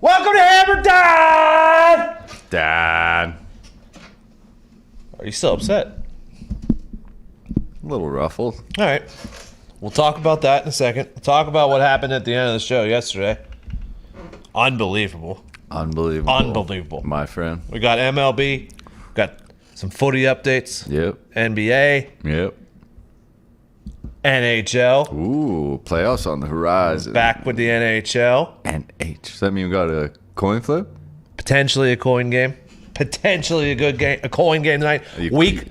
Welcome to Hammer Dahn! Dad. Are you still upset? A little ruffled. All right. We'll talk about that in a second. We'll talk about what happened at the end of the show yesterday. Unbelievable. Unbelievable. My friend. We got MLB. Got some footy updates. Yep. NBA. Yep. NHL. Ooh, playoffs on the horizon. Back with the NHL. NH. Does that mean we got a coin flip? Potentially a coin game. Potentially a good game. A coin game tonight. Week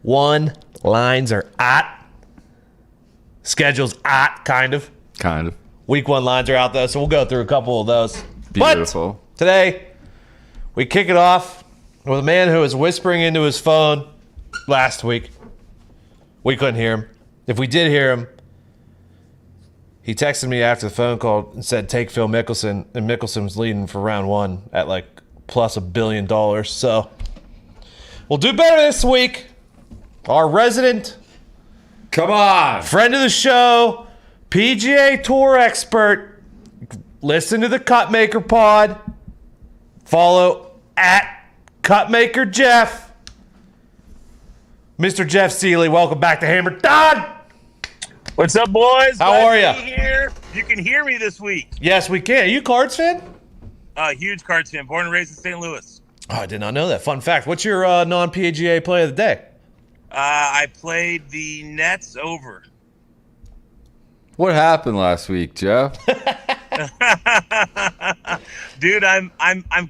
1 lines are at. Schedule's at, kind of. Kind of. Week 1 lines are out, though, so we'll go through a couple of those. Beautiful. But today, we kick it off with a man who was whispering into his phone last week. We couldn't hear him. If we did hear him, he texted me after the phone call and said, take Phil Mickelson. And Mickelson's leading for round 1 at like plus $1 billion. So we'll do better this week. Our resident, Come on. friend of the show, PGA Tour expert. Listen to the Cutmaker pod. Follow at Cutmaker Jeff. Mr. Jeff Seeley, welcome back to Hammer Dahn. What's up, boys? How Glad are to ya? be here. You can hear me this week. Yes, we can. Are you a Cards fan? Huge Cards fan. Born and raised in St. Louis. Oh, I did not know that. Fun fact. What's your non-PGA play of the day? I played the Nets over. What happened last week, Jeff? Dude, I'm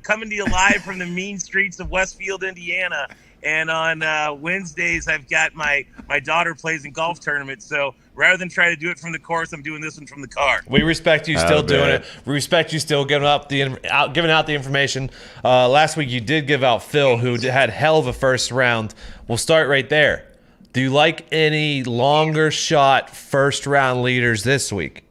coming to you live from the mean streets of Westfield, Indiana. And on Wednesdays, I've got my daughter plays in golf tournaments. So rather than try to do it from the course, I'm doing this one from the car. We respect you still doing it. We respect you still giving out the information. Last week you did give out Phil, who had hell of a first round. We'll start right there. Do you like any longer shot first round leaders this week?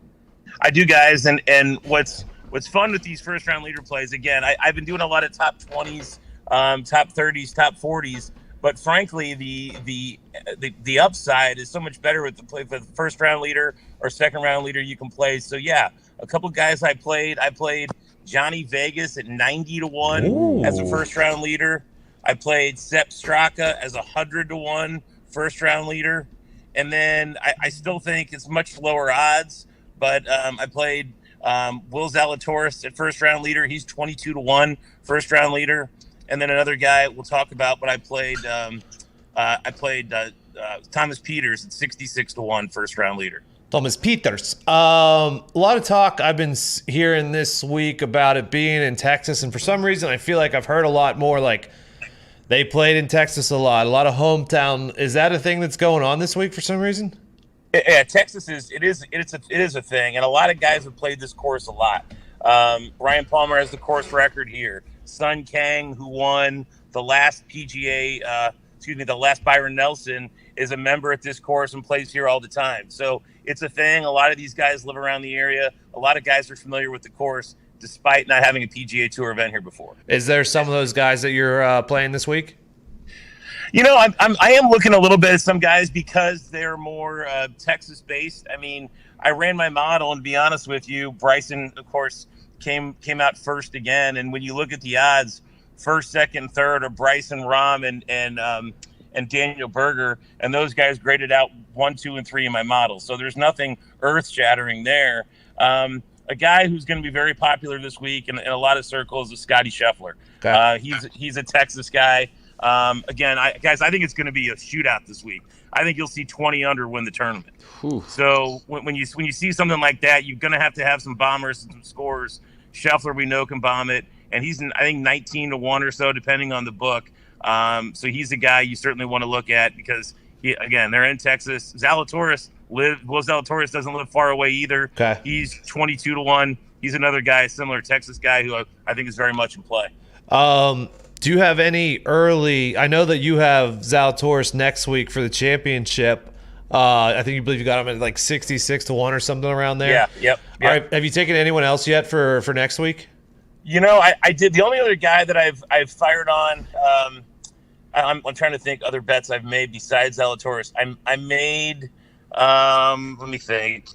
I do, guys. And what's fun with these first round leader plays, again, I've been doing a lot of top 20s, top 30s, top 40s. But frankly, the upside is so much better with the first round leader or second round leader you can play. So yeah, a couple guys I played Johnny Vegas at 90-1 as a first round leader. I played Sepp Straka as 100-1 first round leader. And then I still think it's much lower odds, but I played Will Zalatoris at first round leader. He's 22-1 first round leader. And then another guy we'll talk about, but I played Thomas Peters at 66-1 first round leader. Thomas Peters. A lot of talk I've been hearing this week about it being in Texas, and for some reason I feel like I've heard a lot more like they played in Texas a lot of hometown. Is that a thing that's going on this week for some reason? Yeah, Texas is a thing, and a lot of guys have played this course a lot. Brian Palmer has the course record here. Sun Kang, who won the last PGA, the last Byron Nelson, is a member at this course and plays here all the time. So it's a thing. A lot of these guys live around the area. A lot of guys are familiar with the course, despite not having a PGA Tour event here before. Is there some of those guys that you're playing this week? You know, I am looking a little bit at some guys because they're more Texas based. I mean, I ran my model, and to be honest with you, Bryson, of course, came out first again. And when you look at the odds, first, second, third are Bryson, Rahm, and Daniel Berger, and those guys graded out 1, 2, and 3 in my model. So there's nothing earth shattering there. A guy who's going to be very popular this week in a lot of circles is Scotty Scheffler. Okay. He's a Texas guy. Again, guys, I think it's going to be a shootout this week. I think you'll see 20 under win the tournament. Whew. So when you see something like that, you're going to have some bombers and some scorers. Scheffler, we know, can bomb it, and he's I think 19-1 or so, depending on the book. So he's a guy you certainly want to look at because they're in Texas. Will Zalatoris doesn't live far away either. Okay. He's 22-1. He's another guy, similar Texas guy who I think is very much in play. Do you have any early? I know that you have Zalatoris next week for the championship. I think you believe you got him at like 66-1 or something around there. Yeah. Yep. All right. Have you taken anyone else yet for next week? You know, I did. The only other guy that I've fired on. I'm trying to think other bets I've made besides Zalatoris. I made. Let me think.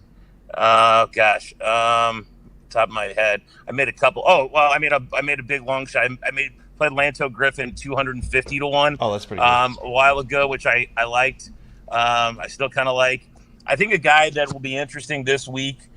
Top top of my head. I made a couple. Oh well, I made a big long shot. Played Lanto Griffin 250 to 1. Oh, that's pretty good. A while ago, which I liked. I still kind of like. I think a guy that will be interesting this week,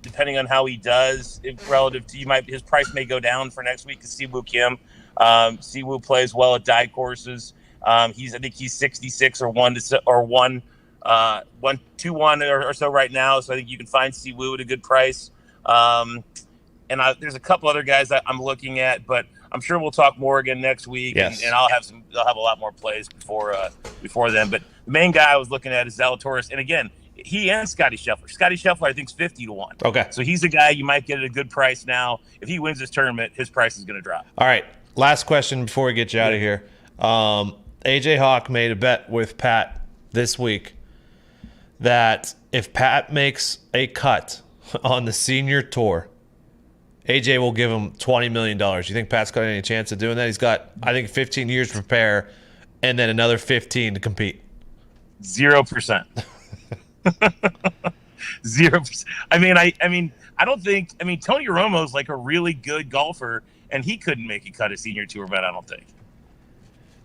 depending on how he does, relative to his price may go down for next week. Is Siwoo Kim. Siwoo plays well at die courses. I think he's 66 or 1-1 or so right now. So I think you can find Siwoo at a good price. There's a couple other guys that I'm looking at, but I'm sure we'll talk more again next week. Yes. And I'll have a lot more plays before then. But the main guy I was looking at is Zalatoris. And again, he and Scotty Scheffler. Scotty Scheffler, I think, is 50 to 1. Okay. So he's a guy you might get at a good price now. If he wins this tournament, his price is going to drop. All right. Last question before we get you out of here. AJ Hawk made a bet with Pat this week that if Pat makes a cut on the senior tour, AJ will give him $20 million. You think Pat's got any chance of doing that? He's got, I think, 15 years to prepare and then another 15 to compete. 0%. 0%. I don't think. Tony Romo's like a really good golfer, and he couldn't make a cut a senior tour bet, I don't think.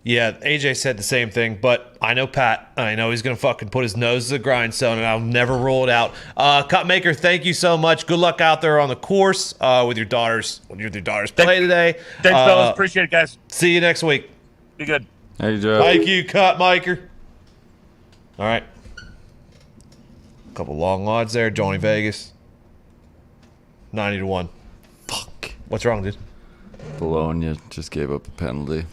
Yeah, AJ said the same thing, but I know Pat. I know he's going to fucking put his nose to the grindstone, and I'll never rule it out. Cutmaker, thank you so much. Good luck out there on the course with your daughters. With your daughters play today. Thanks, fellas. Appreciate it, guys. See you next week. Be good. Hey, Joe. Thank you, Cutmaker. All right. A couple long odds there. Johnny Vegas. 90 to 1. Fuck. What's wrong, dude? Bologna just gave up a penalty.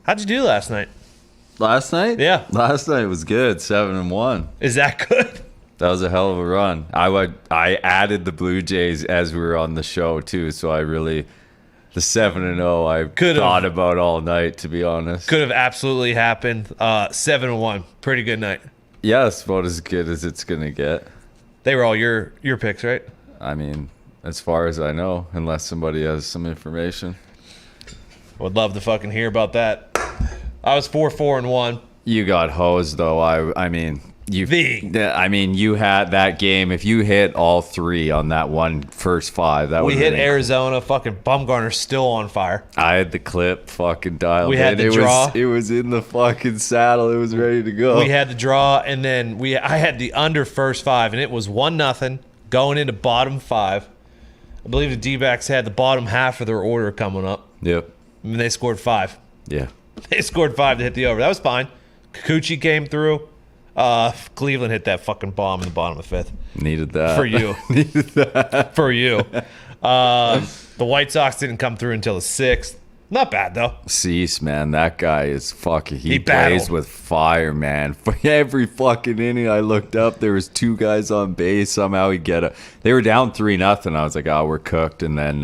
How'd you do last night? Last night? Yeah. Last night was good. 7-1. Is that good? That was a hell of a run. I added the Blue Jays as we were on the show too, so the 7-0 I thought about all night, to be honest. Could have absolutely happened. 7-1. Pretty good night. Yeah, it's about as good as it's gonna get. They were all your picks, right? I mean, as far as I know, unless somebody has some information. Would love to fucking hear about that. I was 4-4-1. You got hosed though. You had that game. If you hit all three on that one first five, that we would hit Arizona. Fucking Bumgarner's still on fire. I had the clip fucking dialed. We had the draw. It was in the fucking saddle. It was ready to go. We had the draw, and then I had the under first five, and it was 1-0 going into bottom five. I believe the D-backs had the bottom half of their order coming up. Yep. And they scored 5. Yeah. They scored 5 to hit the over. That was fine. Kikuchi came through. Cleveland hit that fucking bomb in the bottom of the 5th. Needed that. For you. Needed that. For you. The White Sox didn't come through until the 6th. Not bad, though. Cease, man. That guy is fucking... He battled. plays with fire, man. For every fucking inning I looked up, there was 2 guys on base. Somehow he'd get a... They were down 3-0. I was like, oh, we're cooked. And then...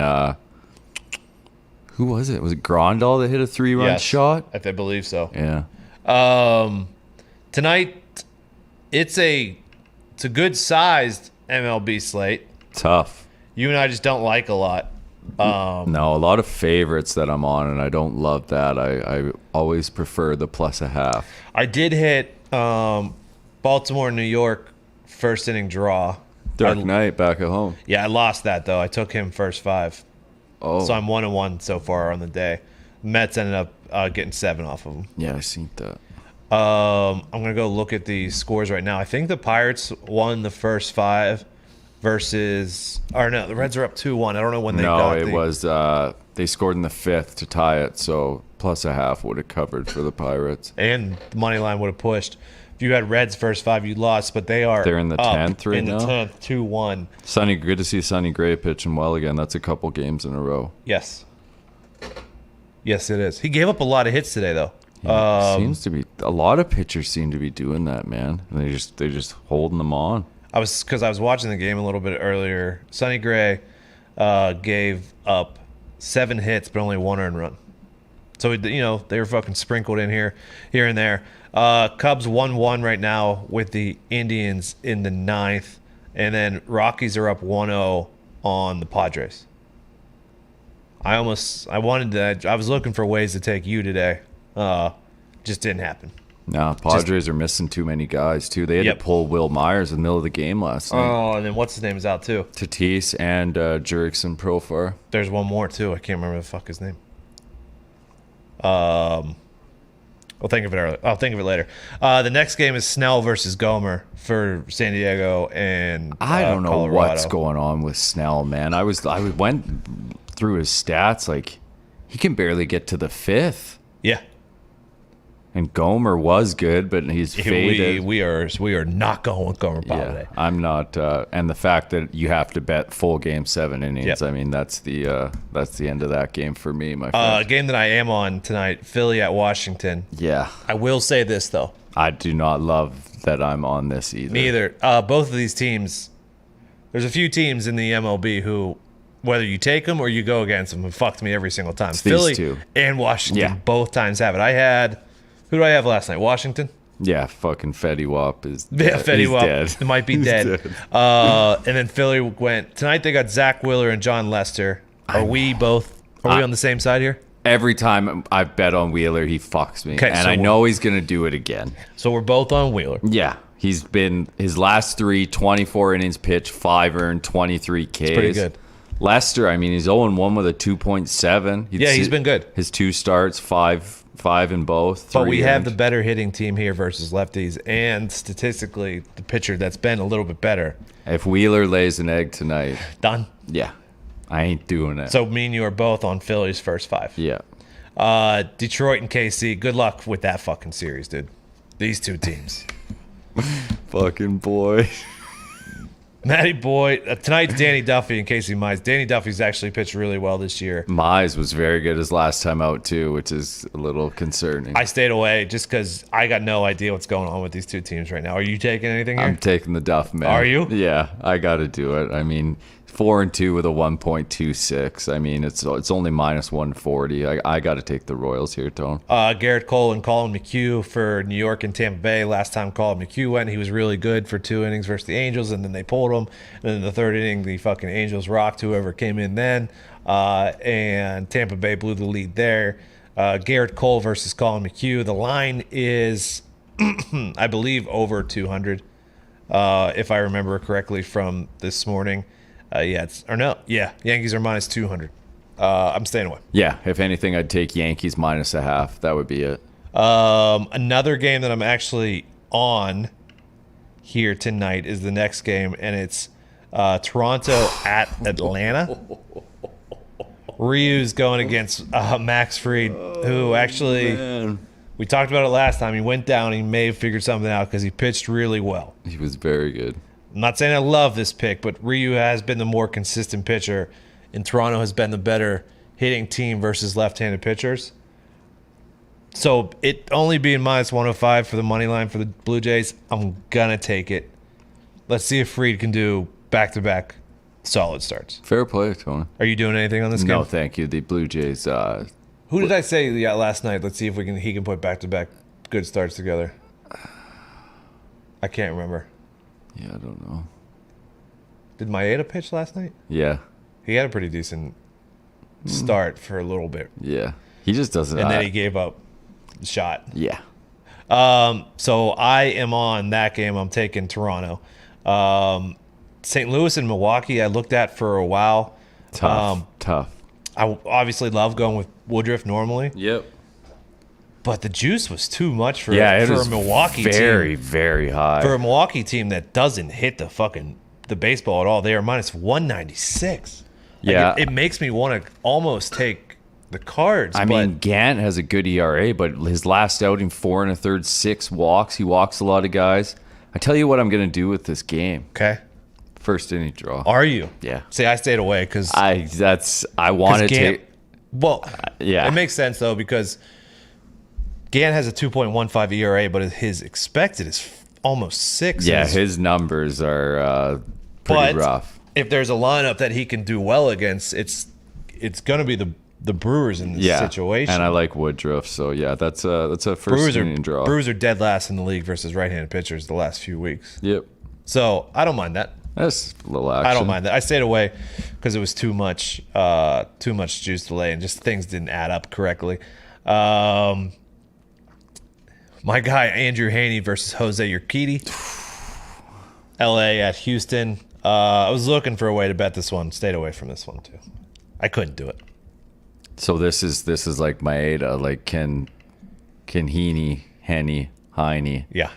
who was it? Was it Grandal that hit a 3-run shot? I believe so. Yeah. Tonight, it's a good-sized MLB slate. Tough. You and I just don't like a lot. No, a lot of favorites that I'm on, and I don't love that. I always prefer the +0.5. I did hit Baltimore, New York, first inning draw. Dark Knight back at home. Yeah, I lost that, though. I took him first 5. Oh. So I'm 1-1 so far on the day. Mets ended up getting 7 off of them. Yeah, I seen that. I'm going to go look at the scores right now. I think the Pirates won the first 5 versus... Or no, the Reds are up 2-1. I don't know when they got it was... they scored in the 5th to tie it, so +0.5 would have covered for the Pirates. And the money line would have pushed. If you had Reds first 5, you lost, but they're in the 10th right now? In the 10th, 2-1. Sonny, good to see Sonny Gray pitching well again. That's a couple games in a row. Yes. Yes, it is. He gave up a lot of hits today, though. Seems to be... A lot of pitchers seem to be doing that, man. And they're just holding them on. Because I was watching the game a little bit earlier. Sonny Gray gave up 7 hits, but only 1 earned run. So, they were fucking sprinkled in here and there. Cubs 1-1 right now with the Indians in the 9th. And then Rockies are up 1-0 on the Padres. I was looking for ways to take you today. Just didn't happen. No, Padres are missing too many guys, too. They had Yep. to pull Will Myers in the middle of the game last night. Oh, and then what's his name is out too. Tatis and Jurickson Profar. There's one more too. I can't remember the fuck his name. I'll think of it early. I'll think of it later. The next game is Snell versus Gomer for San Diego and I don't know Colorado. what's going on with Snell, man. I went through his stats. Like, he can barely get to the fifth. Yeah, And Gomer was good, but he's faded. we are not going with Gomer Pyle today. I'm not. And the fact that you have to bet full game 7 innings, Yep. I mean, that's the end of that game for me, my friend. A game that I am on tonight, Philly at Washington. Yeah. I will say this though. I do not love that I'm on this either. Neither. Both of these teams. There's a few teams in the MLB who, whether you take them or you go against them, have fucked me every single time. these Philly two. and Washington Yeah. both times have it. Who did I have last night? Washington? Yeah, fucking Fetty Wap is Yeah, dead. Fetty He's Wap dead. might be He's dead. And then Philly went tonight. They got Zach Wheeler and John Lester. Are we on the same side here? Every time I bet on Wheeler, he fucks me. Okay, And so I know he's going to do it again. So we're both on Wheeler. Yeah. He's been his last 24 innings pitched, 5 earned, 23 Ks. pretty good. Lester, I mean, he's 0-1 with a 2.7. Yeah, he's been good. His 2 starts, 5 in both. But 3 we have the earned. better hitting team here versus lefties, and statistically, the pitcher that's been a little bit better. If Wheeler lays an egg tonight, Done. yeah, I ain't doing it. So me and you are both on Philly's first 5. yeah. Detroit and KC. Good luck with that fucking series, dude. These two teams. Fucking boy. Matty Boy. Tonight's Danny Duffy and Casey Mize. Danny Duffy's actually pitched really well this year. Mize was very good his last time out, too, which is a little concerning. I stayed away just because I got no idea what's going on with these two teams right now. Are you taking anything here? I'm taking the Duff, man. Are you? Yeah, I got to do it. I mean, 4-2 with a 1.26. I mean, it's only minus 140. I got to take the Royals here, Tone. Garrett Cole and Colin McHugh for New York and Tampa Bay. Last time Colin McHugh went, he was really good for 2 innings versus the Angels, and then they pulled him. And then in the 3rd inning, the fucking Angels rocked whoever came in then, and Tampa Bay blew the lead there. Garrett Cole versus Colin McHugh. The line is, I believe, over 200, if I remember correctly from this morning. Yankees are minus 200. I'm staying away. Yeah, if anything, I'd take Yankees minus a half. That would be it. Another game that I'm actually on here tonight is the next game, and it's Toronto at Atlanta. Ryu's going against Max Fried, who actually, we talked about it last time. He went down. He may have figured something out because he pitched really well. He was very good. I'm not saying I love this pick, but Ryu has been the more consistent pitcher, and Toronto has been the better hitting team versus left-handed pitchers. So it only being minus 105 for the money line for the Blue Jays, I'm going to take it. Let's see if Fried can do back-to-back solid starts. Fair play, Tony. Are you doing anything on this game? No, thank you. The Blue Jays. Who did I say last night? Let's see if he can put back-to-back good starts together. I can't remember. Yeah, I don't know. Did Maeda pitch last night? Yeah, He had a pretty decent start for a little bit. yeah. He just doesn't. And then he gave up the shot. Yeah. So I am on that game. I'm taking Toronto. St. Louis and Milwaukee, I looked at for a while. Tough. I obviously love going with Woodruff normally, Yep. but the juice was too much for, Yeah, it for was a Milwaukee very, team. very high. For a Milwaukee team that doesn't hit the baseball at all. They are minus 196. Yeah. It makes me want to almost take the Cards. I mean, Gant has a good ERA, but his last outing, 4 1/3, 6 walks. He walks a lot of guys. I tell you what I'm going to do with this game. okay. First inning draw. Are you? Yeah. See, I stayed away because I wanted to. Well, yeah. it makes sense though because Gant has a 2.15 ERA, but his expected is almost 6. Yeah, his numbers are pretty rough. If there's a lineup that he can do well against, it's going to be the Brewers in this situation. And I like Woodruff, so yeah, that's a first inning draw. Brewers are dead last in the league versus right-handed pitchers the last few weeks. Yep, So I don't mind that. that's a little action. I don't mind that. I stayed away because it was too much juice delay and just things didn't add up correctly. My guy Andrew Haney versus Jose Urquidy. LA at Houston. I was looking for a way to bet this one. Stayed away from this one too. I couldn't do it. So this is like Maeda. Like can Henny, Yeah.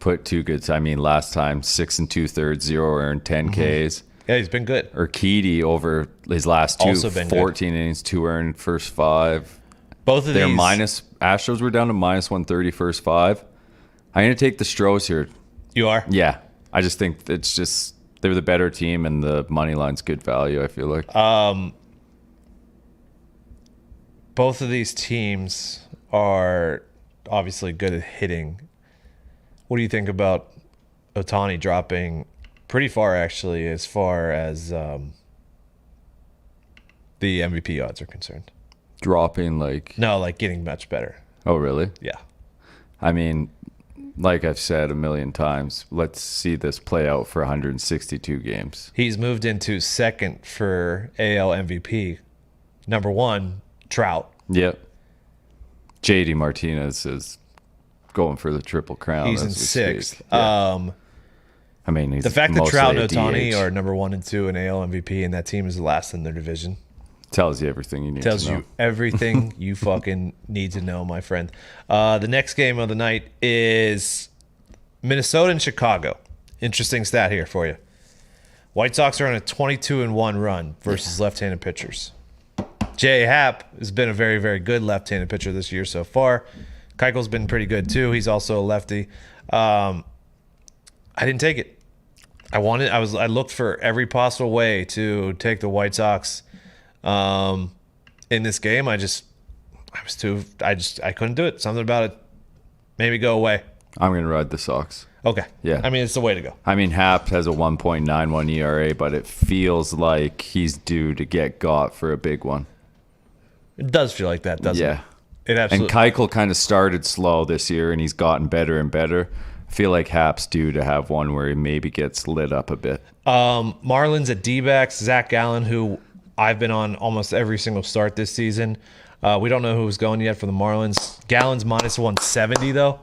put two good. I mean, last time 6 2/3, 0 earned, 10 Ks. Yeah, he's been good. Urquidy over his last two, Also been 14 innings, 2 earned, first 5. Both of They're these minus. Astros were down to minus 130 first 5. I'm gonna take the Stros here. You are? Yeah, I just think it's just they're the better team and the money line's good value. I feel like. Both of these teams are obviously good at hitting. What do you think about Ohtani dropping pretty far, actually, as far as the MVP odds are concerned? Dropping like. No, like getting much better. Oh really? Yeah. I mean, like I've said a million times, let's see this play out for 162 games. He's moved into second for AL MVP. Number one, Trout. Yep. JD Martinez is going for the triple crown. He's in as we sixth. speak. Yeah. I mean, he's the fact that mostly Trout and a Ohtani DH. are number 1 and 2 in AL MVP, and that team is the last in their division, Tells you everything you need tells to know. you everything you fucking need to know, my friend. The next game of the night is Minnesota and Chicago. Interesting stat here for you. White Sox are on a 22-1 run versus left-handed pitchers. J.A. Happ has been a very, very good left-handed pitcher this year so far. Keuchel's been pretty good too. He's also a lefty. I didn't take it. I looked for every possible way to take the White Sox in this game. I couldn't do it. Something about it made me go away. I'm going to ride the Sox. Okay. Yeah. I mean, it's the way to go. I mean, Happ has a 1.91 ERA, but it feels like he's due to get got for a big one. It does feel like that, doesn't it? Yeah. It absolutely. And Keuchel kind of started slow this year, and he's gotten better and better. I feel like Happ's due to have one where he maybe gets lit up a bit. Marlins at D-backs, Zach Gallen, who I've been on almost every single start this season. We don't know who's going yet for the Marlins. Gallen's minus 170, though.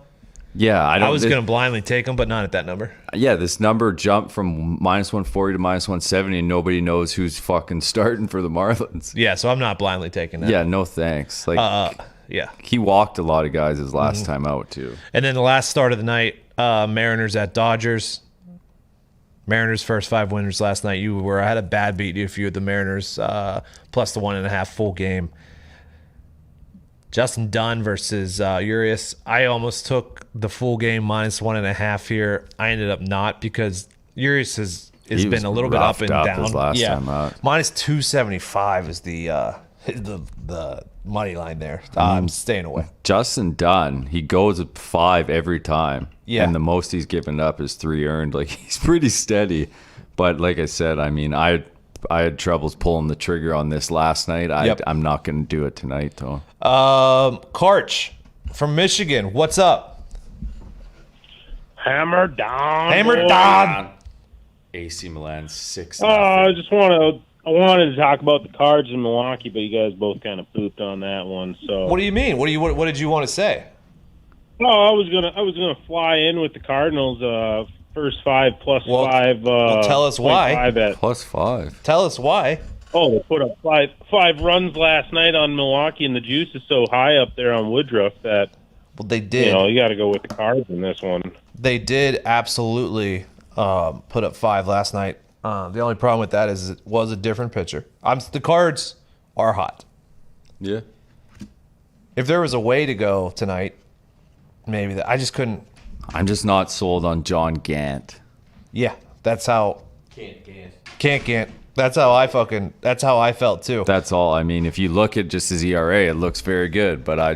Yeah, I was going to blindly take him, but not at that number. Yeah, this number jumped from minus 140 to minus 170, and nobody knows who's fucking starting for the Marlins. Yeah, so I'm not blindly taking that. Yeah, no thanks. Like, yeah. he walked a lot of guys his last time out, too. And then the last start of the night, Mariners at Dodgers. Mariners' first 5 winners last night. I had a bad beat if you had the Mariners plus the 1.5 full game. Justin Dunn versus Urias. I almost took the full game minus 1.5 here. I ended up not because Urias has been a little bit up and down. His last time out. Minus 275 is the money line there. I'm staying away. Justin Dunn, he goes at 5 every time. Yeah. And the most he's given up is 3 earned. Like, he's pretty steady. But like I said, I mean, I had troubles pulling the trigger on this last night. I'm not going to do it tonight, though. Karch from Michigan. What's up? Hammer Dahn. Hammer Dahn. AC Milan 6. I wanted to talk about the Cards in Milwaukee, but you guys both kind of pooped on that one. So What do you mean? What did you want to say? no, I was gonna fly in with the Cardinals. First 5 plus 5. Tell us why. 5 at, Plus 5. Tell us why. they put up five runs last night on Milwaukee, and the juice is so high up there on Woodruff that Well, they did. you got to go with the Cards in this one. They did absolutely put up 5 last night. The only problem with that is it was a different pitcher. The Cards are hot. Yeah. If there was a way to go tonight, maybe I just couldn't. I'm just not sold on John Gant. Yeah, that's how. Can't. That's how I felt too. That's all. I mean, if you look at just his ERA, it looks very good, but I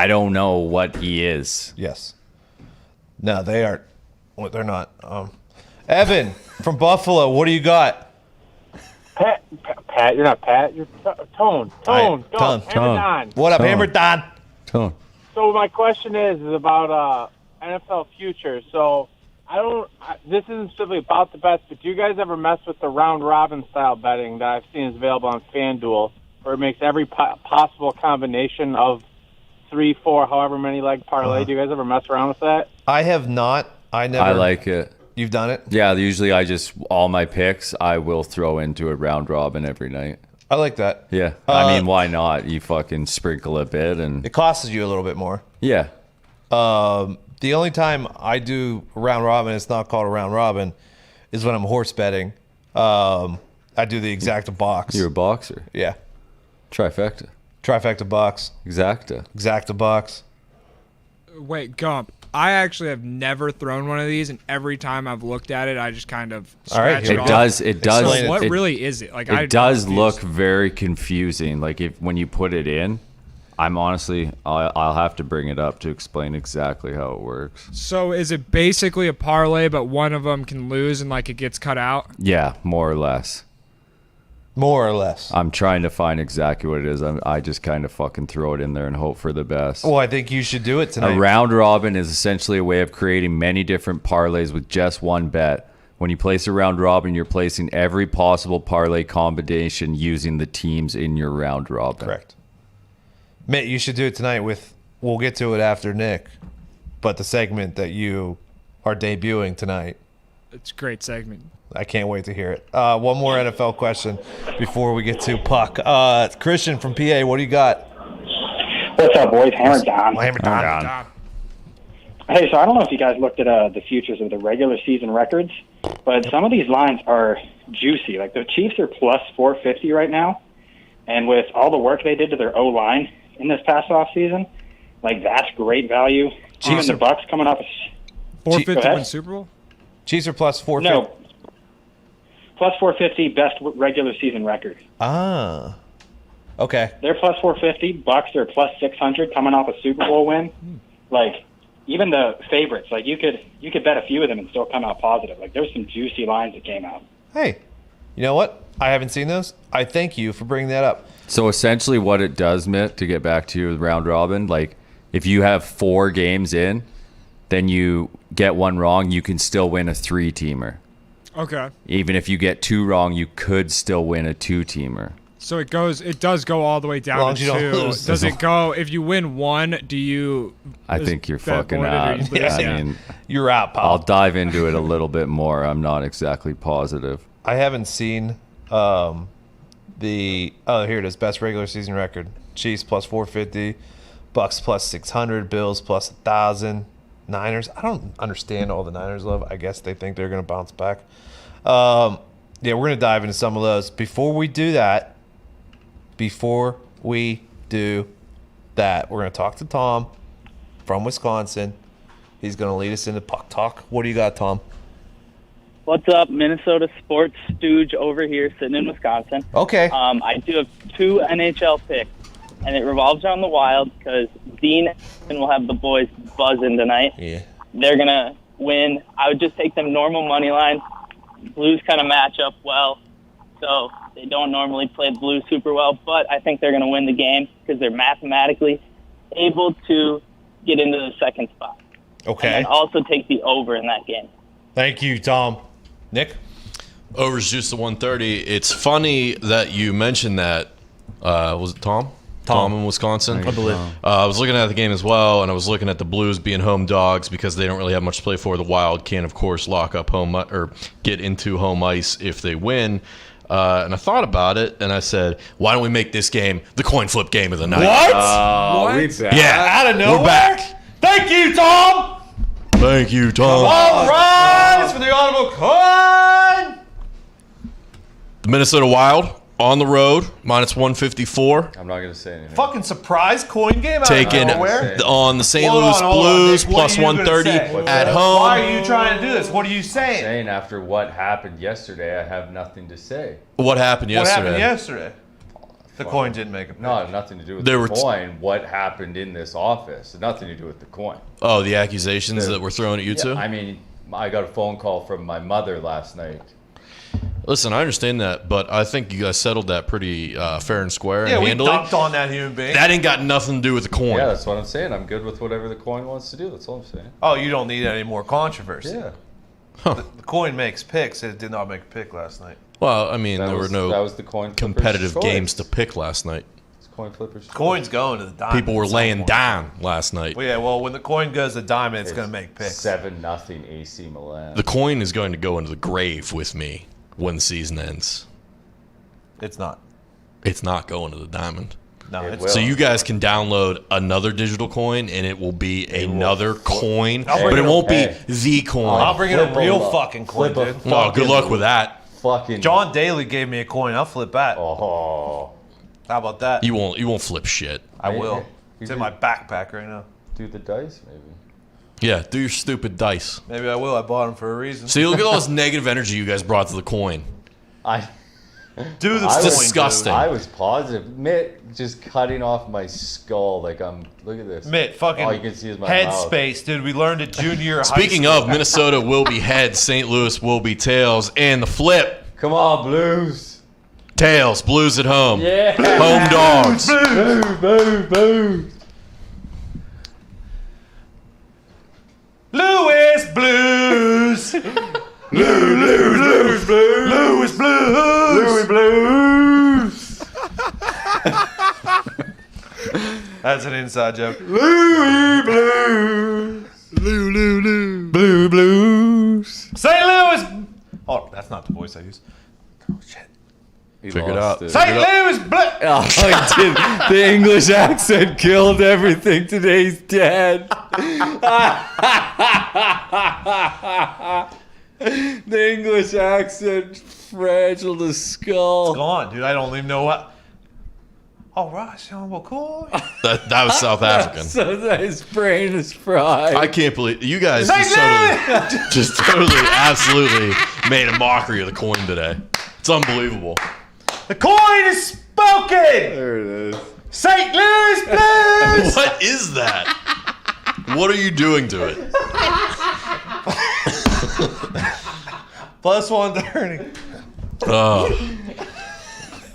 don't know what he is. Yes. No, they are. Well, they're not. Evan from Buffalo, what do you got? Pat, you're not Pat. You're Tone. Tone. Go. Tone. Hammer Dahn. What up, Tone. Hammer Dahn? Tone. So my question is about NFL futures. So this isn't simply about the bets, but do you guys ever mess with the round robin style betting that I've seen is available on FanDuel, where it makes every possible combination of 3, 4, however many leg parlay. Do you guys ever mess around with that? I have not. I never. I like it. You've done it? Yeah, usually all my picks I will throw into a round robin every night. I like that. Yeah. I mean, why not? You fucking sprinkle a bit and It costs you a little bit more. yeah. The only time I do a round robin, it's not called a round robin, is when I'm horse betting. I do the exacta box. You're a boxer. Yeah. Trifecta. Trifecta box. Exacta. Exacta box. Wait, Gump. I actually have never thrown one of these, and every time I've looked at it, I just kind of scratch here it we off. go. It does. So what really is it? Like, It does look very confusing. Like when you put it in, I'll have to bring it up to explain exactly how it works. So is it basically a parlay, but one of them can lose and like it gets cut out? Yeah, more or less. More or less. I'm trying to find exactly what it is. I just kind of fucking throw it in there and hope for the best. Well, I think you should do it tonight. A round robin is essentially a way of creating many different parlays with just one bet. When you place a round robin, you're placing every possible parlay combination using the teams in your round robin. Correct. Mitt, you should do it tonight we'll get to it after Nick, but the segment that you are debuting tonight. It's a great segment. I can't wait to hear it. One more NFL question before we get to Puck. Christian from PA, what do you got? What's up, boys? Hammer Dahn. Hammer Dahn. Hey, so I don't know if you guys looked at the futures of the regular season records, but some of these lines are juicy. Like the Chiefs are plus 450 right now, and with all the work they did to their O-line in this past offseason, like that's great value. Even the Bucks coming off 450 win Super Bowl? Chiefs are plus 450. No. Plus 450, best regular season record. Ah. Okay. They're plus 450. Bucks are plus 600 coming off a Super Bowl win. Like, even the favorites, like you could bet a few of them and still come out positive. Like, there's some juicy lines that came out. Hey, you know what? I haven't seen those. I thank you for bringing that up. So essentially what it does, Mitt, to get back to your round robin, like if you have 4 games in, then you get one wrong, you can still win a 3-teamer. Okay. Even if you get 2 wrong, you could still win a 2-teamer. So it does go all the way down long as to you don't 2. lose. Does it go, if you win 1, do you... I think you're bet fucking voided or out. you lose? I mean, You're out, pal. I'll dive into it a little bit more. I'm not exactly positive. I haven't seen here it is, best regular season record. Chiefs plus 450, Bucks plus 600, Bills plus 1,000, Niners. I don't understand all the Niners love. I guess they think they're going to bounce back. Yeah, we're going to dive into some of those. Before we do that, we're going to talk to Tom from Wisconsin. He's going to lead us into Puck Talk. What do you got, Tom? What's up, Minnesota sports stooge over here sitting in Wisconsin. Okay. I do have 2 NHL picks, and it revolves around the Wild because Dean will have the boys buzzing tonight. Yeah. They're going to win. I would just take them normal money line. Blues kind of match up well, so they don't normally play the Blues super well, but I think they're going to win the game because they're mathematically able to get into the second spot. Okay. And also take the over in that game. Thank you, Tom. Nick? Over's juice to 130. It's funny that you mentioned that. Was it Tom? Tom in Wisconsin. I believe. I was looking at the game as well, and I was looking at the Blues being home dogs because they don't really have much to play for. The Wild can, of course, lock up home or get into home ice if they win. And I thought about it, and I said, why don't we make this game the coin flip game of the night? What? Oh, we back. Yeah. Out of nowhere? We're back. Thank you, Tom! Thank you, Tom. All rise for the audible coin! The Minnesota Wild on the road, minus 154. I'm not going to say anything. Fucking surprise coin game out Taking of nowhere. on the St. Hold Louis on, hold on, Blues Nick. What plus are you gonna 130 say? at home. Why are you trying to do this? What are you saying? Saying after what happened yesterday, I have nothing to say. What happened What yesterday? happened yesterday? The coin didn't make a pick. No, nothing to do with There the were coin. What happened in this office? Nothing to do with the coin. Oh, the accusations that were thrown at you two? I mean, I got a phone call from my mother last night. Listen, I understand that, but I think you guys settled that pretty fair and square Yeah, and we handily. dumped on that human being. That ain't got nothing to do with the coin. Yeah, that's what I'm saying. I'm good with whatever the coin wants to do. That's all I'm saying. Oh, you don't need any more controversy. Yeah. The coin makes picks. It did not make a pick last night. Well, I mean, That there was were that no was the coin flipper's competitive choice. games to pick last night. It's coin flippers? Coin's going to the diamond. People were at some laying point. down last night. Well, yeah, well, when the coin goes to diamond, it's going to make picks. 7-0 AC Milan. The coin is going to go into the grave with me when the season ends. It's not. It's not going to the diamond. No, It it's will. So you guys can download another digital coin, and it will be another coin, I'll bring but it it- won't be hey. the coin. I'll bring in a Flip a real lo- fucking coin, flip a dude. Well, good luck with that. Fucking John Daly gave me a coin. I'll flip that. Oh, How about that? You won't flip shit. I will. Maybe. It's in my backpack right now. do the dice maybe. Yeah, do your stupid dice. Maybe I will. I bought them for a reason. See, look at all this negative energy you guys brought to the coin. Do the I coin, was- disgusting. I was positive. Mitt just cutting off my skull like I'm. Look at this. dude. Mitt, fucking All you can see is my head mouth. space, dude. We learned at junior high Speaking school. of, Minnesota will be heads, St. Louis will be tails, and the flip. Come on, Blues. Tails, Blues at home. Yeah. Home dogs. Boo, boo, boo. Louis Blues. Louis Blues. Louis Blues. That's an inside joke. Louis Blues. Blue Blues. St. Louis. Oh, that's not the voice I use. Oh shit. Figure it out. St. Louis Blues. Oh, dude, the English accent killed everything. Today's dead. The English accent fragile as skull. Gone, dude. I don't even know what. All right, Sean McCoy. That was South African. So that his brain is fried. I can't believe you guys St. just totally, absolutely made a mockery of the coin today. It's unbelievable. The coin is spoken. There it is. St. Louis Blues. What is that? What are you doing to it? +130. Oh,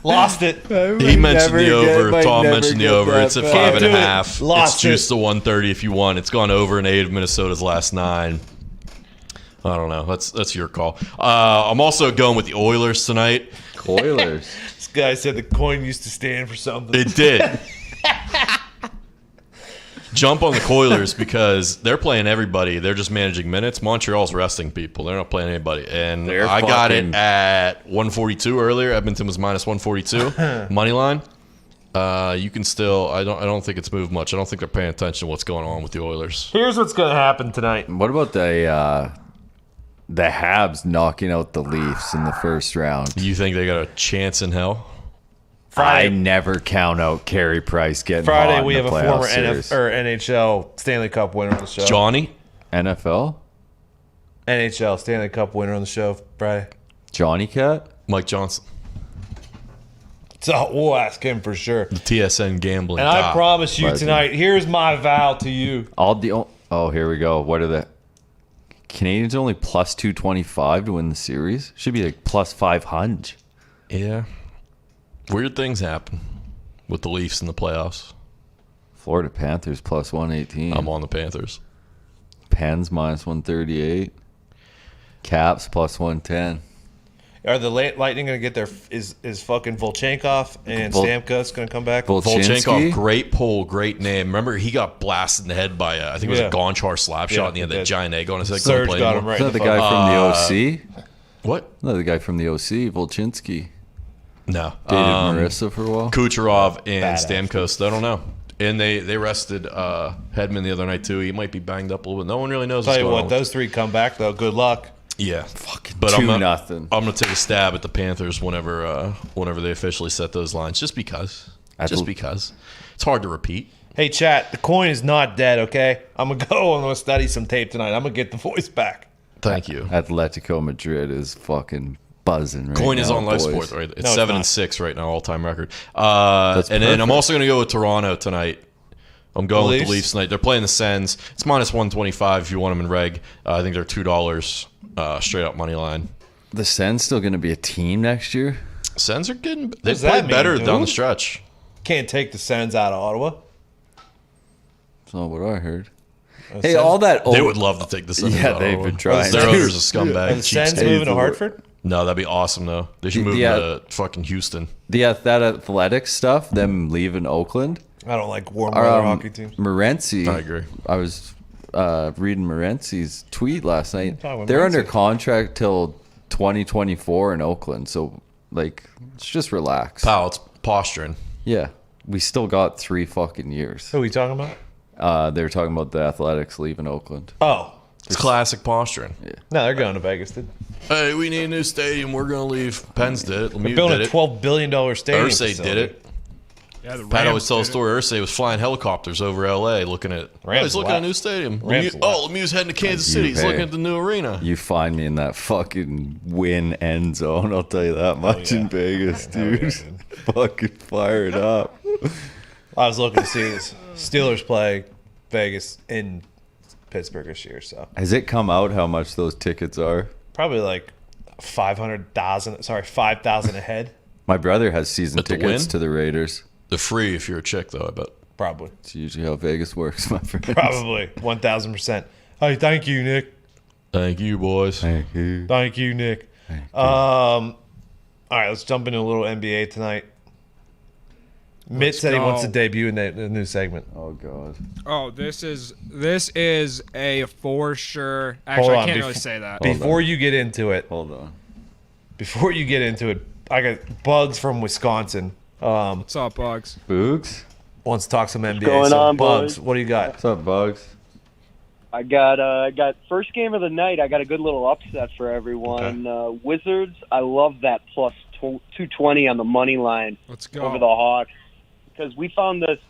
Lost it. he mentioned the over. Tom mentioned the over. It's at Can't do it. 5.5. Lost It's juiced to 130 if you want. It's gone over in 8 of Minnesota's last 9. I don't know. That's your call. I'm also going with the Oilers tonight. Oilers. This guy said the coin used to stand for something. It did. Jump on the Coilers because they're playing everybody. They're just managing minutes. Montreal's resting people. They're not playing anybody. And They're I got fucking- it at 142 earlier. Edmonton was minus 142 money line. You can still. I don't think it's moved much. I don't think they're paying attention to what's going on with the Oilers. Here's what's going to happen tonight. What about the Habs knocking out the Leafs in the first round? You think they got a chance in hell? I never count out Carey Price getting hot Friday, in we the have a playoff former series. NHL Stanley Cup winner on the show. Johnny? NFL? NHL Stanley Cup winner on the show Friday. Johnny Cat? Mike Johnson. So we'll ask him for sure. The TSN gambling. And I god. promise you Legend. tonight, here's my vow to you. Oh, here we go. What are the Canadians only plus 225 to win the series? Should be like plus 500. Yeah. Weird things happen with the Leafs in the playoffs. Florida Panthers plus 118. I'm on the Panthers. Pens minus 138. Caps plus 110. Are the Lightning going to get their is fucking Volchenkov and Stamkos going to come back? Volchenkov, great pull, great name. Remember, he got blasted in the head by I think it was Yeah. a Gonchar slap shot, and he had he that did. giant egg on his head. Serge Couldn't play got him anymore. right. Is that the guy from the OC? What? No, the guy from the OC, Volchinski. No. Dated Marissa for a while. Kucherov and Badass. Stamkos. I don't know. And they rested Hedman the other night too. He might be banged up a little bit. No one really knows. Tell what's you going what, on. those three come back though. Good luck. Yeah, Fucking but 2-0. I'm gonna take a stab at the Panthers whenever they officially set those lines, just because. Because it's hard to repeat. Hey, chat, the coin is not dead. Okay, I'm gonna go. I'm gonna study some tape tonight. I'm gonna get the voice back. Thank you. Atletico Madrid is fucking buzzing right Coin now, is on Live boys. Sport, right? It's No, it's 7-6 right now, all time record. That's and then I'm perfect. also going to go with Toronto tonight. I'm going with the Leafs? Leafs tonight. They're playing the Sens. It's minus 125 if you want them in reg. I think they're $2 straight up money line. The Sens still going to be a team next year? Sens are getting. They does that play mean, better dude? down the stretch. Can't take the Sens out of Ottawa. That's not what I heard. The Hey, Sens- all that They old, would love to take the Sens. Yeah, out. they've been trying Their to. owner's a scumbag. Are the Sens cheapskate. moving to Hartford? No, that'd be awesome though. They should move to fucking Houston. That athletic stuff, them leaving Oakland. I don't like warm weather hockey teams. Morency. I agree. I was reading Morency's tweet last night. Talking They're about under Morency. contract till 2024 in Oakland. So, like, let's just relax. Pal, it's posturing. Yeah. We still got 3 fucking years. Who are we talking about? They were talking about the Athletics leaving Oakland. Oh. It's classic posturing. No, they're going to Vegas, dude. Hey, we need a new stadium. We're going to leave. Penn's did it. They're Lemieux building did a it. $12 billion stadium. Ursay facility. did it. Yeah, the Pat always Rams tells a did it. story. Ursay was flying helicopters over L.A. looking at. Rams He's looking at a left. new stadium. Rams Lemieux's heading to Kansas City. He's hey. looking at the new arena. You find me in that fucking win end zone. I'll tell you that much in Vegas, Hell yeah, dude. Fucking fire it up. I was looking to see this Steelers play Vegas in Pittsburgh this year, so Has it come out how much those tickets are? probably like 5,000 a head. My brother has season But to tickets win? to the Raiders. They're free if you're a chick, though, I bet. Probably. It's usually how Vegas works, my friend. Probably 1,000%. Hey, thank you, Nick. Thank you, boys. Thank you. Thank you, Nick. All right, let's jump into a little NBA tonight. Mitt said he wants to go. debut in the new segment. Oh god. Oh, this is a for sure. Actually, Hold I on, can't really say that. Before you get into it, Hold on. I got Bugs from Wisconsin. What's up, Bugs? Boogs? Wants to talk some NBA. going so on, Bugs, boys? what do you got? What's up, Bugs? I got first game of the night. I got a good little upset for everyone. Wizards. I love that plus 220 on the money line Let's go. over the Hawks because we found this.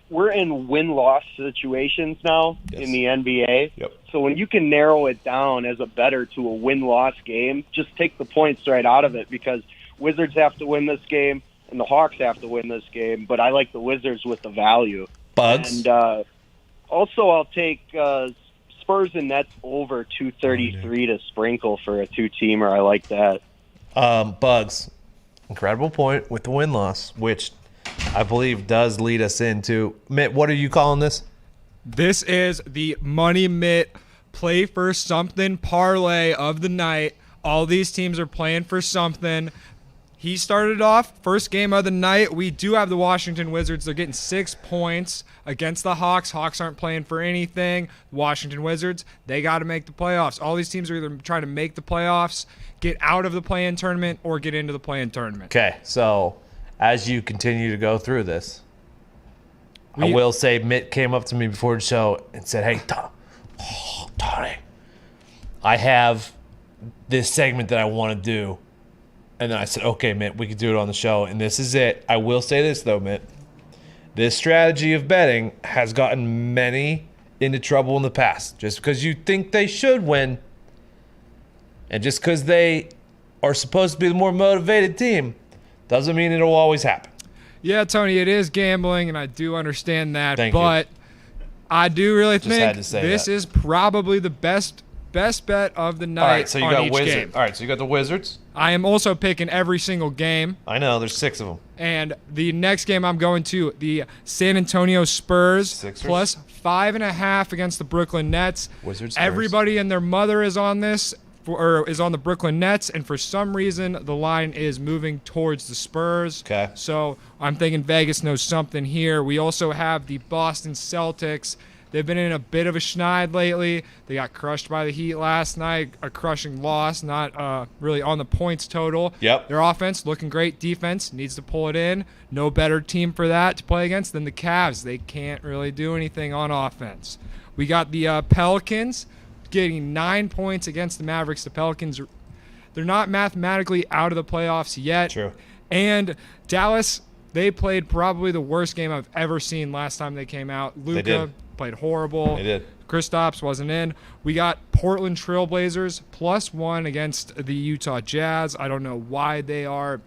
We're in win-loss situations now in the NBA. Yep. So when you can narrow it down as a better to a win-loss game, just take the points right out of it because Wizards have to win this game and the Hawks have to win this game. But I like the Wizards with the value. Bugs? And also, I'll take Spurs and Nets over 233 to sprinkle for a two-teamer. I like that. Bugs, incredible point with the win-loss, which I believe does lead us into Mitt. What are you calling this? This is the Money Mitt play for something parlay of the night. All these teams are playing for something. He started off first game of the night. We do have the Washington Wizards. They're getting 6 points against the Hawks. Hawks aren't playing for anything. Washington Wizards, they got to make the playoffs. All these teams are either trying to make the playoffs, get out of the play-in tournament, or get into the play-in tournament. Okay, so as you continue to go through this, I will say Mitt came up to me before the show and said, hey, Tony, I have this segment that I want to do. And then I said, okay, Mitt, we could do it on the show. And this is it. I will say this, though, Mitt. This strategy of betting has gotten many into trouble in the past. Just because you think they should win, and just because they are supposed to be the more motivated team, doesn't mean it'll always happen. Yeah, Tony, it is gambling, and I do understand that. Thank you. But I do really had think to say this that. is probably the best bet of the night All right, so you on got each Wizards. game. All right, so you got the Wizards. I am also picking every single game. I know, there's 6 of them. And the next game I'm going to, the San Antonio Spurs Sixers. plus 5.5 against the Brooklyn Nets. Wizards, Spurs. Everybody and their mother is on this, or is on the Brooklyn Nets, and for some reason the line is moving towards the Spurs. Okay. So I'm thinking Vegas knows something here. We also have the Boston Celtics. They've been in a bit of a schneid lately. They got crushed by the Heat last night, a crushing loss, not really on the points total. Yep. Their offense looking great. Defense needs to pull it in. No better team for that to play against than the Cavs. They can't really do anything on offense. We got the Pelicans getting 9 points against the Mavericks. The Pelicans, they're not mathematically out of the playoffs yet. True. And Dallas, they played probably the worst game I've ever seen last time they came out. Luka did. played horrible. They did. Kristaps wasn't in. We got Portland Trailblazers +1 against the Utah Jazz. I don't know why they are.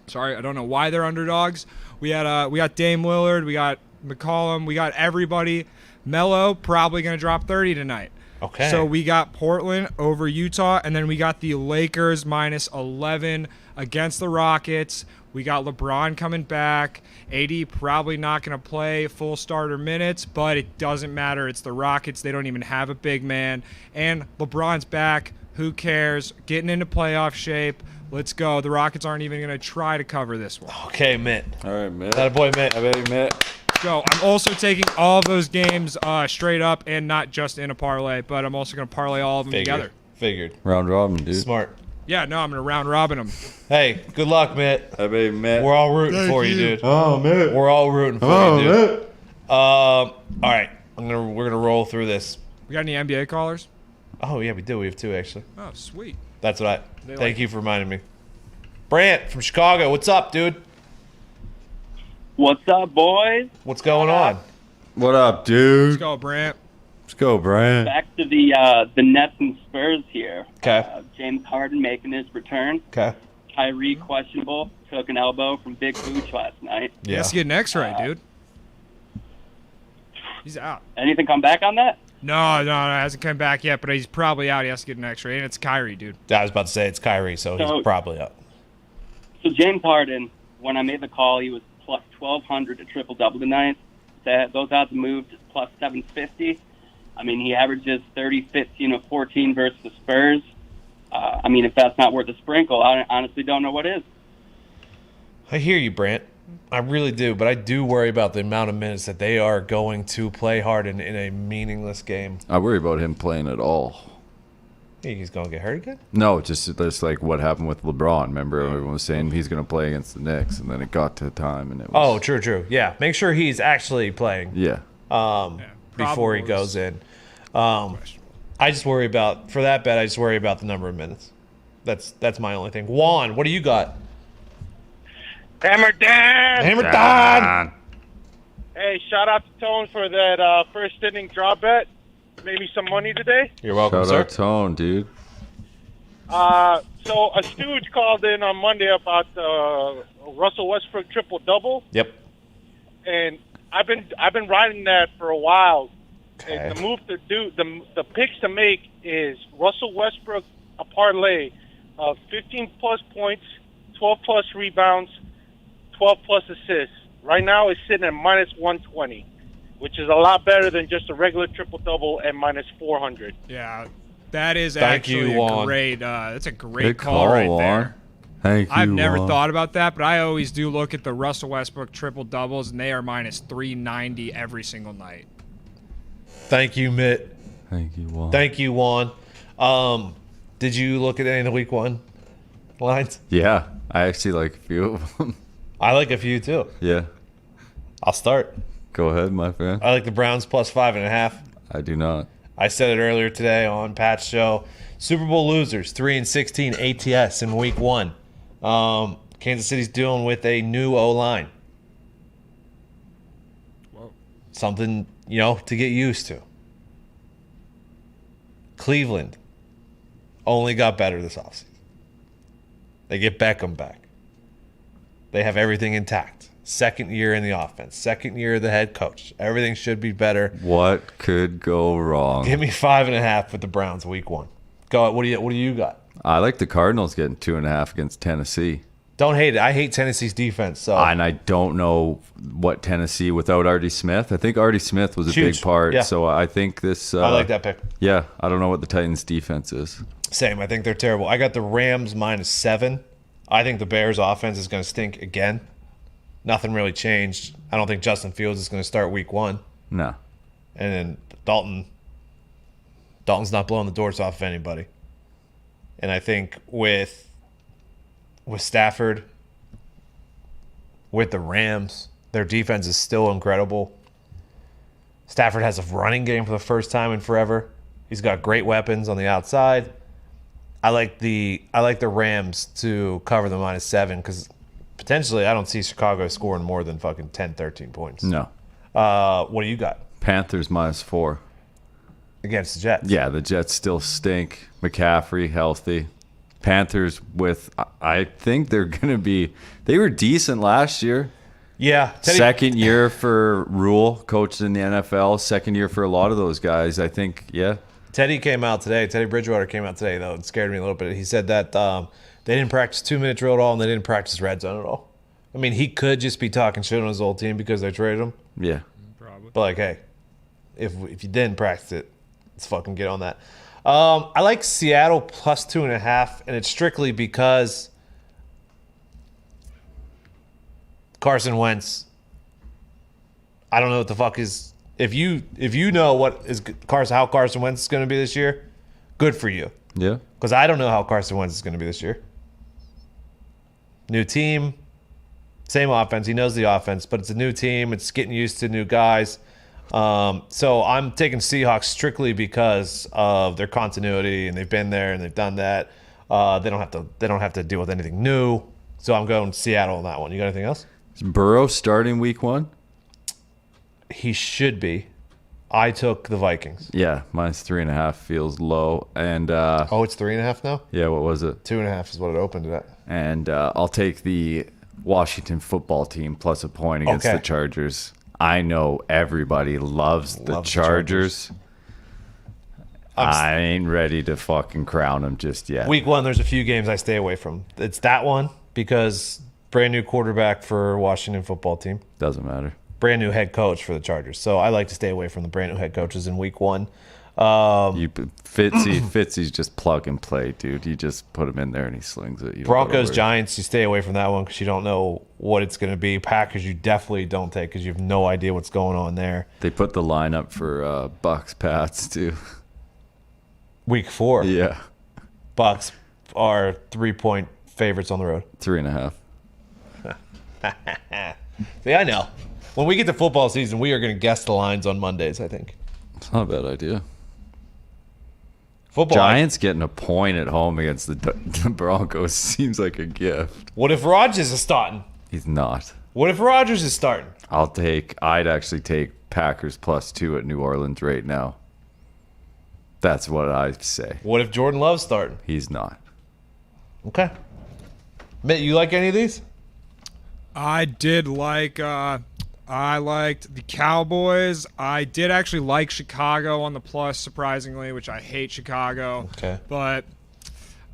Sorry, I don't know why they're underdogs. We got Dame Lillard. We got McCollum. We got everybody. Melo probably going to drop 30 tonight. Okay. So we got Portland over Utah, and then we got the Lakers -11 against the Rockets. We got LeBron coming back. AD probably not going to play full starter minutes, but it doesn't matter. It's the Rockets. They don't even have a big man. And LeBron's back. Who cares? Getting into playoff shape. Let's go. The Rockets aren't even going to try to cover this one. Okay, Mitt. All right, Mitt. That a boy, Mitt. I bet you, Mitt. Let's go. I'm also taking all of those games straight up and not just in a parlay, but I'm also going to parlay all of them together. Figured. Round robin, dude. Smart. Yeah, no, I'm going to round robin them. Hey, good luck, Mitt. I bet you, Mitt. We're all rooting for you, dude. Oh, Mitt. We're all rooting for you, dude. All right. We're gonna roll through this. We got any NBA callers? Oh yeah, we do. We have 2 actually. Oh, sweet. That's what I. They Thank like you for reminding me. Brant from Chicago. What's up, dude? What's up, boys? What's going on? What up, Let's dude? go, Brant. Let's go, Brian. Back to the Nets and Spurs here. Okay. James Harden making his return. Okay. Kyrie questionable. Took an elbow from Big Booch last night. He has to get an X-ray, dude. He's out. Anything come back on that? No, it hasn't come back yet, but he's probably out. He has to get an X-ray, and it's Kyrie, dude. I was about to say it's Kyrie, so he's probably up. So James Harden, when I made the call, he was plus 1,200 to triple-double tonight. Those odds moved to plus 750. I mean, he averages 30, 15, or 14 versus the Spurs. I mean, if that's not worth a sprinkle, I honestly don't know what is. I hear you, Brant. I really do, but I do worry about the amount of minutes that they are going to play Harden in a meaningless game. I worry about him playing at all. Think he's going to get hurt again? No, just like what happened with LeBron. Remember, everyone was saying he's going to play against the Knicks, and then it got to time, and it was. Oh, true. Yeah, make sure he's actually playing. Yeah. Before he goes in. I just worry about for that bet. I just worry about the number of minutes. That's my only thing. Juan, what do you got? Hammer Dahn! Hammer Dahn! Hey, shout out to Tone for that first inning draw bet. Made me some money today. You're welcome, Shout out sir. Tone, dude. So a stooge called in on Monday about Russell Westbrook triple double, Yep. and I've been riding that for a while. Okay. And the move to do the picks to make is Russell Westbrook a parlay of 15 plus points, 12 plus rebounds, 12 plus assists. Right now it's sitting at minus 120, which is a lot better than just a regular triple double at minus 400. Yeah, that is Thank actually you, Juan. a great. That's a great Good call, right there. Thank you. I've never Juan. thought about that, but I always do look at the Russell Westbrook triple doubles, and they are minus 390 every single night. Thank you, Mitt. Thank you, Juan. Thank you, Juan. Did you look at any of the week 1 lines? Yeah, I actually like a few of them. I like a few too. Yeah. I'll start. Go ahead, my friend. I like the Browns plus 5.5. I do not. I said it earlier today on Pat's show. Super Bowl losers, 3-16 ATS in week 1. Kansas City's dealing with a new O-line. Whoa. Something, to get used to. Cleveland only got better this offseason. They get Beckham back. They have everything intact. Second year in the offense. Second year of the head coach. Everything should be better. What could go wrong? Give me 5.5 with the Browns week 1. Go. What do you got? I like the Cardinals getting 2.5 against Tennessee. Don't hate it. I hate Tennessee's defense. So And I don't know what Tennessee without Artie Smith. I think Artie Smith was a Huge. big part. Yeah. So I think this. I like that pick. Yeah, I don't know what the Titans' defense is. Same. I think they're terrible. I got the Rams minus 7. I think the Bears' offense is going to stink again. Nothing really changed. I don't think Justin Fields is going to start week 1. No. And then Dalton's not blowing the doors off of anybody. And I think with Stafford, with the Rams, their defense is still incredible. Stafford has a running game for the first time in forever. He's got great weapons on the outside. I like the Rams to cover the minus 7 because potentially I don't see Chicago scoring more than fucking 10, 13 points. No. What do you got? Panthers minus 4. Against the Jets. Yeah, the Jets still stink. McCaffrey healthy. Panthers I think they're going to be – they were decent last year. Yeah. Second year for Rule, coached in the NFL. Second year for a lot of those guys. I think, yeah. Teddy came out today. Teddy Bridgewater came out today, though. It scared me a little bit. He said that they didn't practice 2-minute drill at all, and they didn't practice red zone at all. I mean, he could just be talking shit on his old team because they traded him. Yeah. Probably. But, hey, if you didn't practice it, let's fucking get on that. I like Seattle plus 2.5, and it's strictly because Carson Wentz. I don't know what the fuck is. If you know what is how Carson Wentz is going to be this year, good for you. Yeah. Because I don't know how Carson Wentz is going to be this year. New team, same offense. He knows the offense, but it's a new team. It's getting used to new guys. So I'm taking Seahawks strictly because of their continuity, and they've been there and they've done that. They don't have to deal with anything new. So I'm going Seattle on that one. You got anything else? Is Burrow starting week 1? He should be. I took the Vikings. Yeah, -3.5 feels low. And It's 3.5 now? yeah, what was it? 2.5 is what it opened it at. And I'll take the Washington football team plus a point against Okay. the Chargers. I know everybody loves the Chargers. I ain't ready to fucking crown them just yet. Week 1, there's a few games I stay away from. It's that one because brand new quarterback for Washington football team. Doesn't matter. Brand new head coach for the Chargers. So I like to stay away from the brand new head coaches in week 1. Fitzy's just plug and play, dude. You just put him in there and he slings it. You don't gotta Broncos, worry. Giants, you stay away from that one because you don't know what it's going to be. Packers, you definitely don't take because you have no idea what's going on there. They put the line up for Bucks Pats too. Week 4, Yeah, Bucks are 3-point favorites on the road. 3.5. See, I know. When we get to football season, we are going to guess the lines on Mondays, I think. It's not a bad idea. Football. Giants getting a point at home against the Broncos seems like a gift. What if Rodgers is starting? He's not. What if Rodgers is starting? I'd actually take Packers +2 at New Orleans right now. That's what I say. What if Jordan Love's starting? He's not. Okay. Mitt, you like any of these? I did like. I liked the Cowboys. I did actually like Chicago on the plus, surprisingly, which I hate Chicago. Okay. But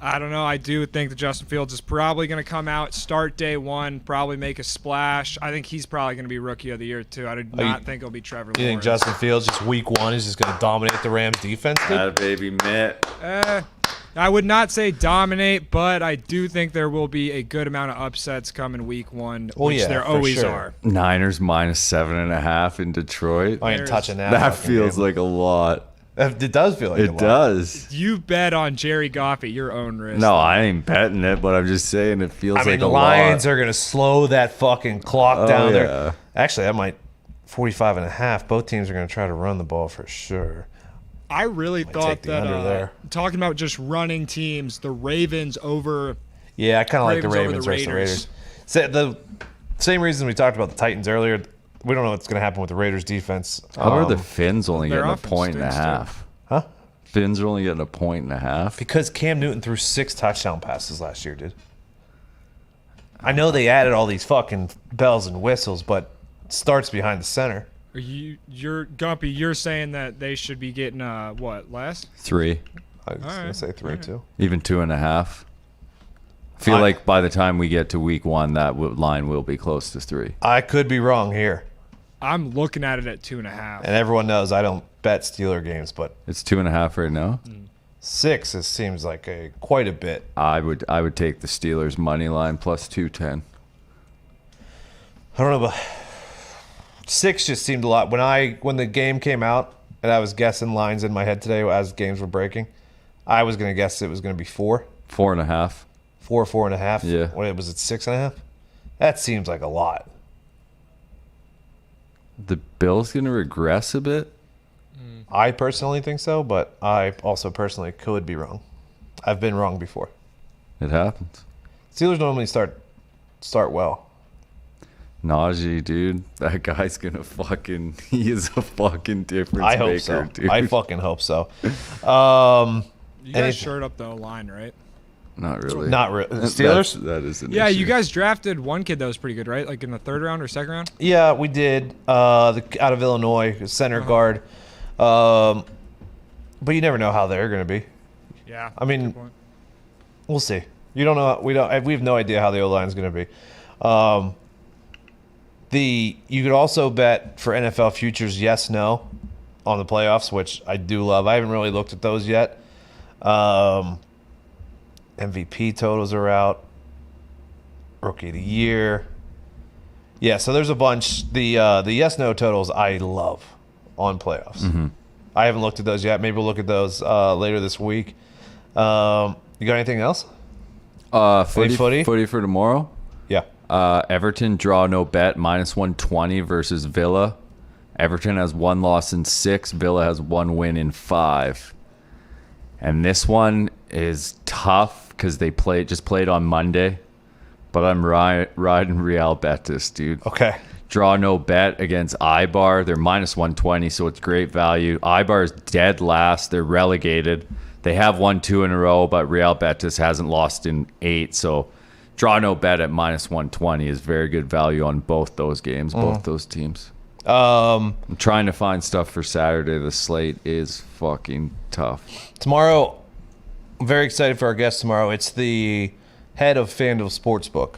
I don't know. I do think that Justin Fields is probably going to come out, start day 1, probably make a splash. I think he's probably going to be Rookie of the Year, too. I do not think it'll be Trevor You think Lawrence. Justin Fields just week 1 is just going to dominate the Rams defense? Dude? That baby Mitt. I would not say dominate, but I do think there will be a good amount of upsets coming week 1, Oh, which yeah, there for always sure. are. Niners -7.5 in Detroit. I ain't touching that. That fucking feels game. like a lot. It does feel like a It lot. does. You bet on Jerry Goff at your own risk. No, I ain't betting it, but I'm just saying it feels I mean, like the a Lions lot. are going to slow that fucking clock Oh, down yeah. there. Actually, I might 45.5. Both teams are going to try to run the ball for sure. I really take thought the that under there. talking about just running teams, the Ravens over. Yeah, I kind of like the Ravens over Ravens the versus the Raiders. The same reason we talked about the Titans earlier. We don't know what's going to happen with the Raiders defense. How are the Finns only their getting a offense point and a stinks, half? Huh? Finns are only getting a point and a half. Because Cam Newton threw 6 touchdown passes last year, dude. I know they added all these fucking bells and whistles, but it starts behind the center. You're Gumpy. You're saying that they should be getting what less? 3, I was going to say 3 too. even 2.5. I feel like by the time we get to week 1, that line will be close to 3. I could be wrong here. I'm looking at it at 2.5. And everyone knows I don't bet Steeler games, but It's 2.5 right now. 6 seems like quite a bit. I would take the Steelers money line plus 210. I don't know, but 6 just seemed a lot. When the game came out and I was guessing lines in my head today as games were breaking, I was going to guess it was going to be 4. 4.5. 4.5. Yeah. What was it, 6.5? That seems like a lot. The Bills gonna regress a bit. I personally think so, but I also personally could be wrong. I've been wrong before. It happens. Steelers normally start well. Najee, dude, that guy's gonna fucking. He is a fucking difference I hope maker, so. dude. I fucking hope so. You anything- guys shored up the line, right? Not really. Not really. Steelers? That is an Yeah, issue. you guys drafted one kid that was pretty good, right? Like in the 3rd round or 2nd round? Yeah, we did. Out of Illinois, center guard. But you never know how they're going to be. Yeah. I mean, good point. we'll see. You don't know. We have no idea how the O-line is going to be. You could also bet for NFL futures, yes, no, on the playoffs, which I do love. I haven't really looked at those yet. MVP totals are out. Rookie of the year. Yeah, so there's a bunch. The yes/no totals I love on playoffs. Mm-hmm. I haven't looked at those yet. Maybe we'll look at those later this week. You got anything else? Footy for tomorrow. Yeah. Everton draw no bet -120 versus Villa. Everton has 1 loss in 6. Villa has 1 win in 5. And this one is tough because they just played on Monday. But I'm riding Real Betis, dude. Okay. Draw no bet against Eibar. They're -120, so it's great value. Eibar is dead last. They're relegated. They have won 2 in a row, but Real Betis hasn't lost in 8. So draw no bet at -120 is very good value on both those games, both those teams. I'm trying to find stuff for Saturday. The slate is fucking tough. Tomorrow, I'm very excited for our guest tomorrow. It's the head of FanDuel Sportsbook.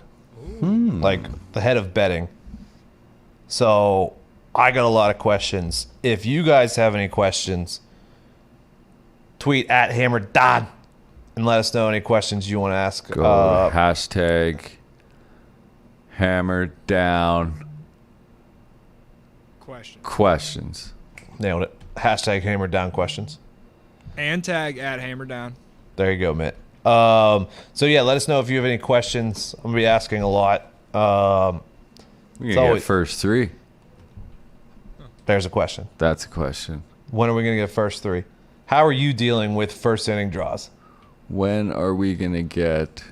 Like the head of betting. So I got a lot of questions. If you guys have any questions, tweet at Hammer Dahn and let us know any questions you want to ask. Go hashtag Hammer Down questions. Nailed it. Hashtag Hammer Down questions. And tag at Hammer Dahn. There you go, Mitt. So yeah, let us know if you have any questions. I'm gonna be asking a lot. We're gonna get first 3. There's a question. That's a question. When are we gonna get first 3? How are you dealing with first inning draws? When are we gonna get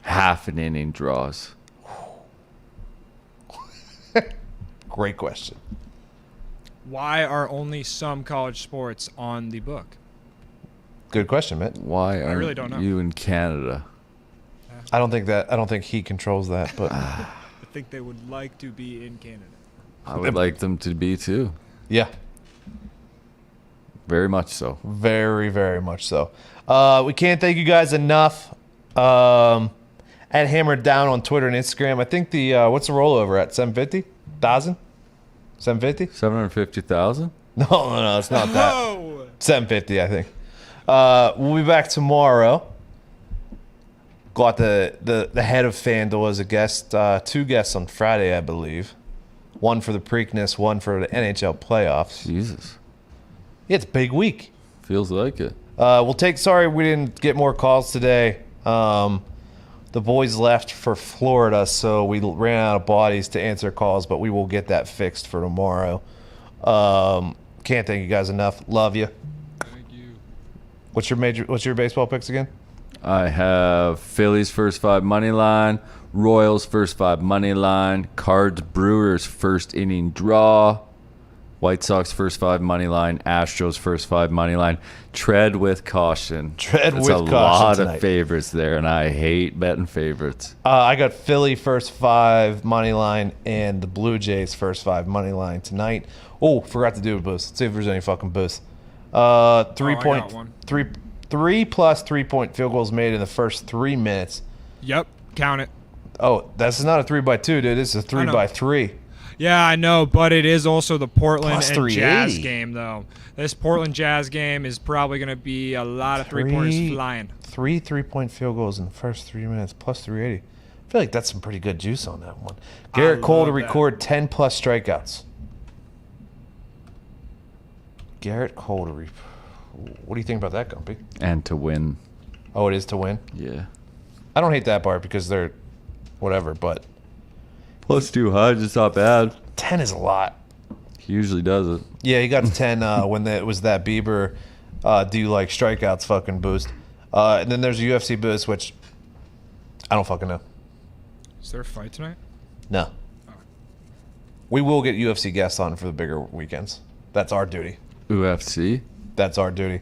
half an inning draws? Great question. Why are only some college sports on the book? Good question, Mitt. Why I really aren't don't know. you in Canada? I don't think he controls that, but I think they would like to be in Canada. I would like them to be too. Yeah. Very much so. Very, very much so. We can't thank you guys enough. At Hammer Down on Twitter and Instagram. I think the what's the rollover at 750,000? 750? 750,000? No, it's not that. Oh! 750, I think. We'll be back tomorrow. Got the head of FanDuel as a guest. 2 guests on Friday, I believe. One for the Preakness, one for the NHL playoffs. Jesus. Yeah, it's a big week. Feels like it. Sorry we didn't get more calls today. The boys left for Florida, so we ran out of bodies to answer calls, but we will get that fixed for tomorrow. Can't thank you guys enough. Love you. Thank you. What's your baseball picks again? I have Phillies first 5 money line, Royals first 5 money line, Cards Brewers first inning draw, White Sox first 5 money line, Astros first 5 money line. Tread with caution. Tread That's with a caution lot tonight. of favorites there, and I hate betting favorites. I got Philly first 5 money line and the Blue Jays first 5 money line tonight. Oh, forgot to do a boost. Let's see if there's any fucking boost. 3 got one. 3 plus 3-point field goals made in the first 3 minutes. Yep, count it. Oh, this is not a 3x2, dude. This is a 3x3. Yeah, I know, but it is also the Portland Plus and 380. Jazz game, though. This Portland Jazz game is probably going to be a lot of three-pointers flying. 3 3-point field goals in the first 3 minutes, plus 380. I feel like that's some pretty good juice on that one. Garrett Cole to love that. record 10 plus strikeouts. Garrett Cole to what do you think about that, Gumpy? And to win. Oh, it is to win? Yeah. I don't hate that part because they're whatever, but Plus 200, it's not bad. 10 is a lot. He usually does it. Yeah, he got to 10 when it was that Bieber do you like strikeouts fucking boost. And then there's a UFC boost, which I don't fucking know. Is there a fight tonight? No. We will get UFC guests on for the bigger weekends. That's our duty. UFC? That's our duty.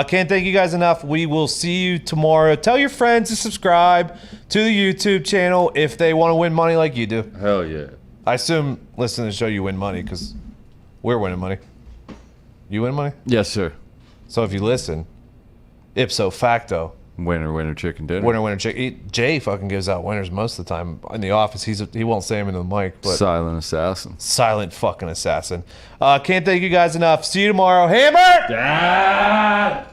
Can't thank you guys enough. We will see you tomorrow. Tell your friends to subscribe to the YouTube channel if they want to win money like you do. Hell yeah. I assume listening to the show you win money because we're winning money. You win money? Yes, sir. So if you listen, ipso facto, Winner, chicken dinner. winner, chick. Jay fucking gives out winners most of the time in the office. He won't say them in the mic, but Silent assassin. silent fucking assassin. Can't thank you guys enough. See you tomorrow. Hammer! Dad!